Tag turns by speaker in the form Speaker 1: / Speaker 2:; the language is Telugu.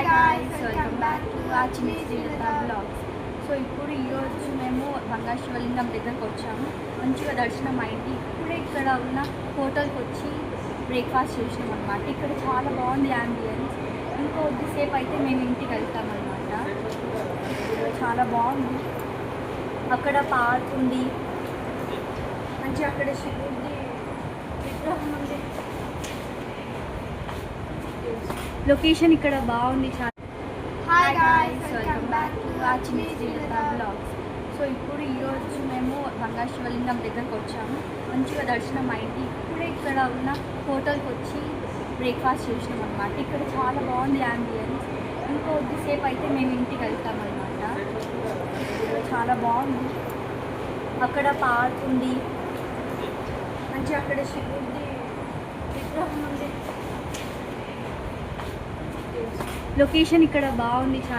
Speaker 1: Hi guys, welcome back to చిన్ని శ్రీలత బ్లాగ్స్. సో ఇప్పుడు ఈరోజు మేము బంగారు శివలింగం దగ్గరకు వచ్చాము. మంచిగా దర్శనం అయింది. ఇప్పుడే ఇక్కడ ఉన్న హోటల్కి వచ్చి బ్రేక్ఫాస్ట్ చేసినాం అనమాట. ఇక్కడ చాలా బాగుంది యాంబియన్స్. ఇంకో కొద్దిసేపు అయితే మేము ఇంటికి వెళ్తాం అనమాట. చాలా బాగుంది. అక్కడ పార్క్ ఉంది, మంచిగా అక్కడ శివుడి విగ్రహం ఉంది. లొకేషన్ ఇక్కడ బాగుంది చాలా. Hi guys, welcome back to చిన్ని శ్రీలత బ్లాగ్స్. సో ఇప్పుడు ఈరోజు మేము బంగారు శివలింగం దగ్గరకు వచ్చాము. మంచిగా దర్శనం అయింది. ఇప్పుడే ఇక్కడ ఉన్న హోటల్కి వచ్చి బ్రేక్ఫాస్ట్ చేసినాం అనమాట. ఇక్కడ చాలా బాగుంది యాంబియన్స్. ఇంకో కొద్దిసేపు అయితే మేము ఇంటికి వెళ్తాం అనమాట. చాలా బాగుంది. అక్కడ పార్క్ ఉంది, మంచిగా అక్కడ శివుడి విగ్రహం ఉంది. లొకేషన్ ఇక్కడ బాగుంది చాలా.